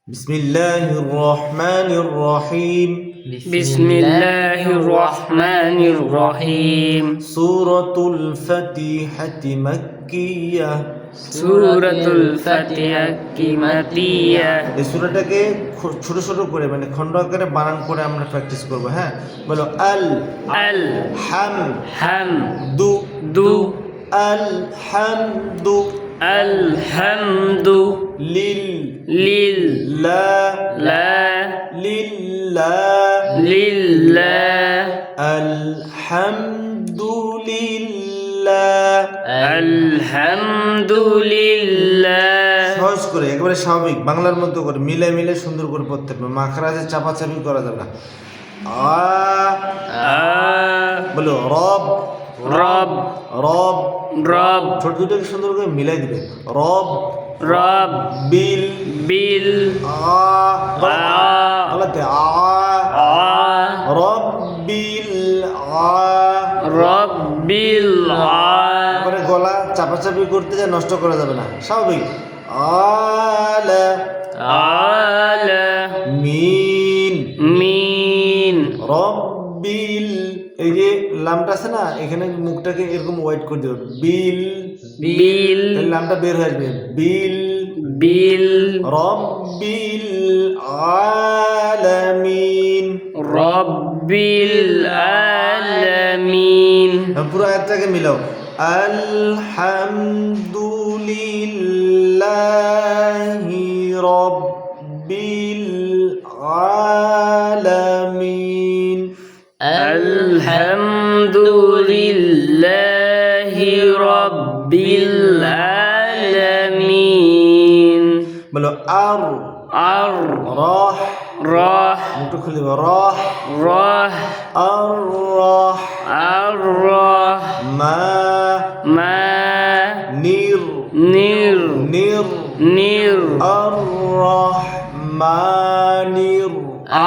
বিসমিল্লাহির রহমানির রহিম। বিসমিল্লাহির রহমানির রহিম। সূরাতুল ফাতিহাতি মাক্কিয়াহ। সূরাতুল ফাতিহা মাক্কিয়া। এই সূরাটাকে ছোট ছোট করে মানে খণ্ড আকারে বানান করে আমরা প্র্যাকটিস করব। হ্যাঁ, বলো আল আল হামদু দু আল হামদু আলহামদু লিল লিল্লা লিল্লাহ লিল্লাহ আলহামদুলিল্লাহ। আলহামদুলিল্লাহ। সহজ করে একেবারে স্বাভাবিক বাংলার মতো করে মিলে মিলে সুন্দর করে পড়তে হবে। মাখরাজে চাপাচাপি করা যাবে না। বলো রব রব রব রব ছোট দুটোকে সুন্দর করে মিলাই দিবে। রব রব বিল বিল গলাতে রব্বিল রব্বিল এবারে গলা চাপাচাপি করতে যা নষ্ট করা যাবে না, স্বাভাবিক। আলা আলা মিন মিন রব্বিল, এই যে লামটা আছে না, এখানে মুখটাকে এরকম ওয়াইড করে দেবে। বিল বিল এই লামটা বের হয়ে আসবে। বিল বিল রব্বিল আলামিন রব্বিল আলামিন। পুরো আয়াতটাকে মিলাও। আলহামদুলিল্লাহি রব্বিল আলামিন। আলহামদুলিল্লাহি রব্বিল আলামিন। বলো আর আর রাহ রাহ মুখটা খুলে দেবো। রাহ রাহ আর রাহ আর রাহ মা মা নির নির নির নির আর রহমানির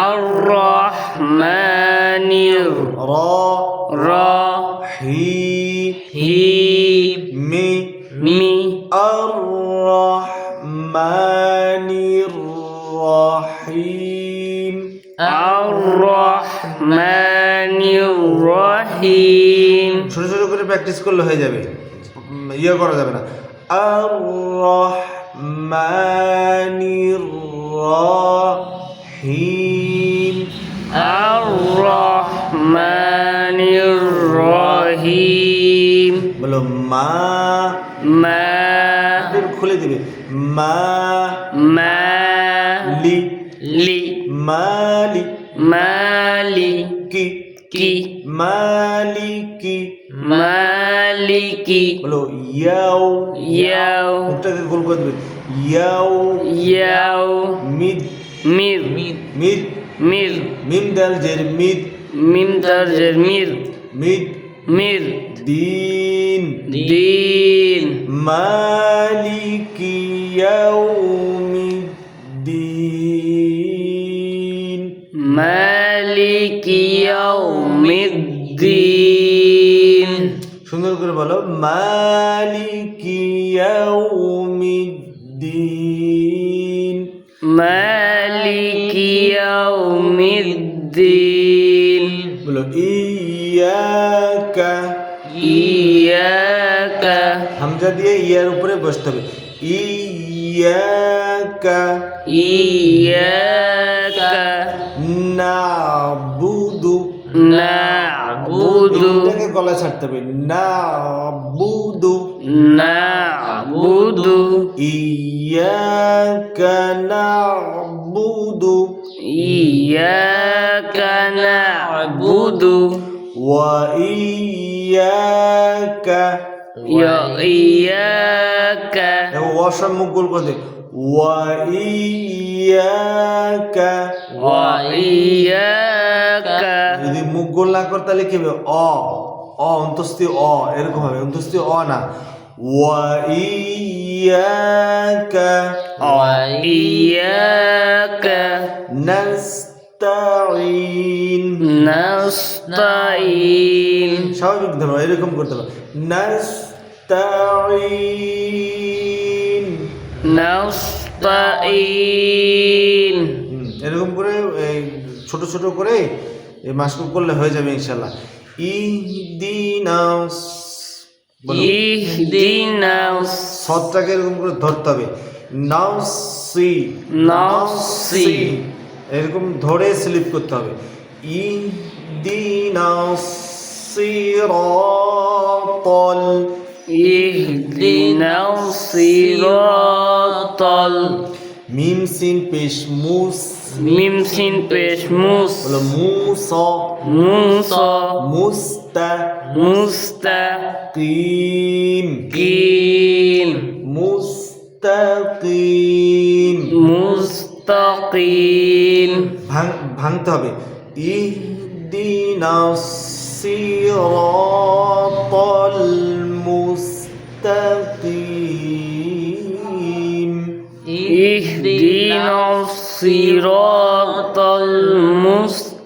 আর রহমানির রা রা হি হি মি মি আর রহমানির রহিম। আর রহমানির রহিম। ছোট ছোট করে প্র্যাকটিস করলে হয়ে যাবে, ইয়ে করা যাবে না। আর রহমানির রহিম। আর রহমানির রহিম। বলো মা মা খুলে দিবে। মা মালি লি মালি মালিকি কি মালিকি। মালিকি বলো ইয়াও ইয়াও মুখটাকে গোল করে দেবে। ইয়াও ইয়াও মিদ মির মিদ মির মিম দাল জের মিদ মিম দরজের মির মিদ মির দিন দিন মালিকি ইয়াউমিদ্দিন। মালিকি ইয়াউমিদ্দিন। সুন্দর করে বলো মালিকি ইয়াউমিদ্দিন। মালিকি ইয়াউমিদ্দিন। বলো ইয়াকা ইয়াকা হামজা দিয়ে ইয়ার উপরে বসতে হবে। ইয়াকা ইয়াকা নাবুদু না'বুদু এটাকে গলা ছাড়তে হবে। নাবুদু না'বুদু ইয়াকা নাবুদু ইয়াকা না'বুদু ওয়া ইয়াকা ইয়াকা ওয়াসার মুখ গোল করে দে। ওয়া ইয়াকা ওয়া ইয়াকা। যদি মুখ গোল না করে তাহলে কি হবে? অ অ অন্তস্থি অ এরকম হবে, অন্তস্থি অ না। ওয়া ইয়াকা ওয়া ইয়াকা নাস্তাইন। নাস্তাইন স্বাভাবিক ধরো এরকম করতে হবে। নাস্তাইন নাস্তাইন এরকম করে এই ছোট ছোট করে এই মাশকুক করলে হয়ে যাবে ইনশাআল্লাহ। ইহদিনাস, বলো। ইহদিনাস সদটাকে এরকম করে ধরতে হবে, নাসি নাসি এরকম ধরে স্লিপ করতে হবে। ইহদিনাস সিরাতাল, ইহদিনাস সিরাতাল মিম সিন পেশ মুস, মিম সিন পেশ মুস বলো মুসা মুসা মুস্তাকিম মুস্তাকিম মুস্তাকিম মুস্তাকিম ভাঙতে হবে। ইহদিনাস সিরাতাল মুস্তাকিম, ইহদিনাস সিরাতাল মুস্তাকিম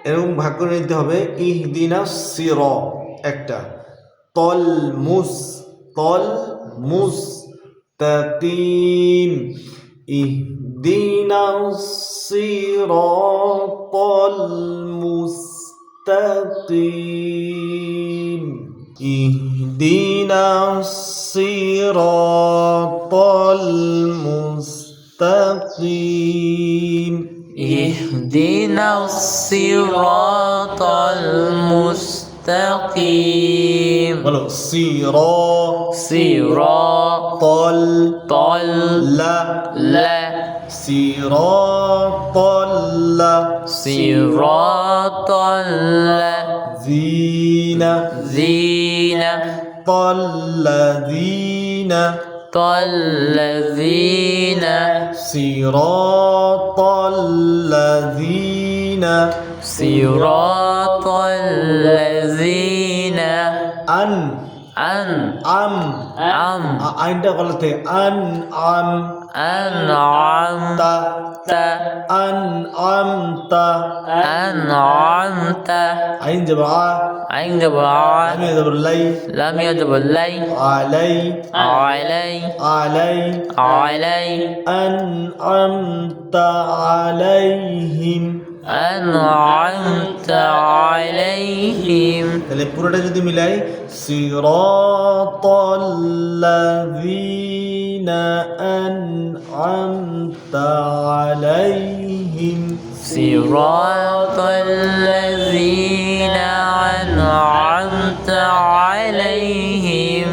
এরকম ভাগ করে নিতে হবে। ইহদিনাস সিরা একটা, তল মুস্তাকিম, ইহদিনাস সিরাতাল মুস্তাকিম, ইহদিনাস সিরাতাল মুস্তাকিম। اهدنا الصراط المستقيم বলো صراط লা لا সিরাতাল্লা صراط জিনা الذين তাল্লাযীনা الذين সিরাতাল্লাযীনা صراط الذين আন আইনটা গলাতে أنعمت أنعمت আইন যাব عين جبر আমি যাব লাই لم يجب اللي আলাই علي أنعمت عليهم أنعمت عليهم তাহলে পুরোটা যদি মিলাই সিরাতাল্লাযীনা আন'আমতা আলাইহিম صراط الذين أنعمت عليهم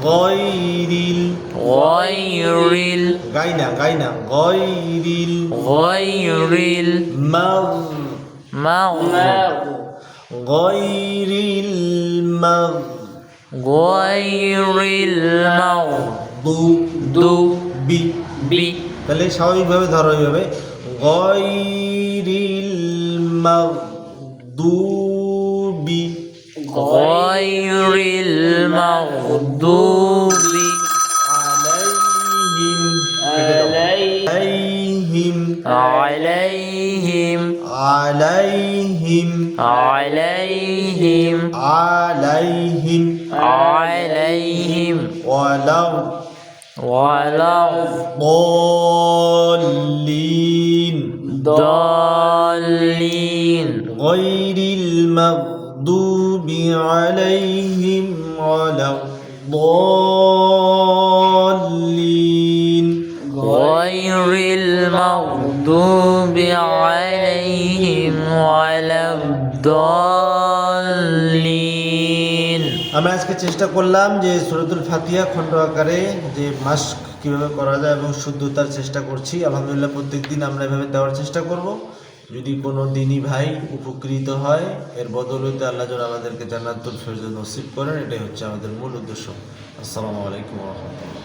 গায়রিল গায়না গায়রিল غير মাগ المغضوب গায়রিল মাগ غير المغضوب বি তাহলে স্বাভাবিকভাবে ধরো এইভাবে গায়রিল মাগদুবি غير المغضوب আলাইহিম عليهم আলাইহিম عليهم আলাইহিম عليهم ওয়ালাউ ولا ضالين ضالين غير المغضوب عليهم ولا الضالين غير المغضوب عليهم ولا الضالين আমরা আজকে চেষ্টা করলাম যে সূরাতুল ফাতিহা খণ্ড আকারে যে মাস্ক কিভাবে করা যায় এবং শুদ্ধতার চেষ্টা করছি। আলহামদুলিল্লাহ প্রত্যেকদিন আমরা এভাবে দেওয়ার চেষ্টা করব। যদি কোনো দিনী ভাই উপকৃত হয় এর বদৌলতে আল্লাহ যেন আমাদেরকে জান্নাতুল ফেরদৌস নসিব করেন, এটাই হচ্ছে আমাদের মূল উদ্দেশ্য। আসসালামু আলাইকুম ওয়া রাহমাতুল্লাহ।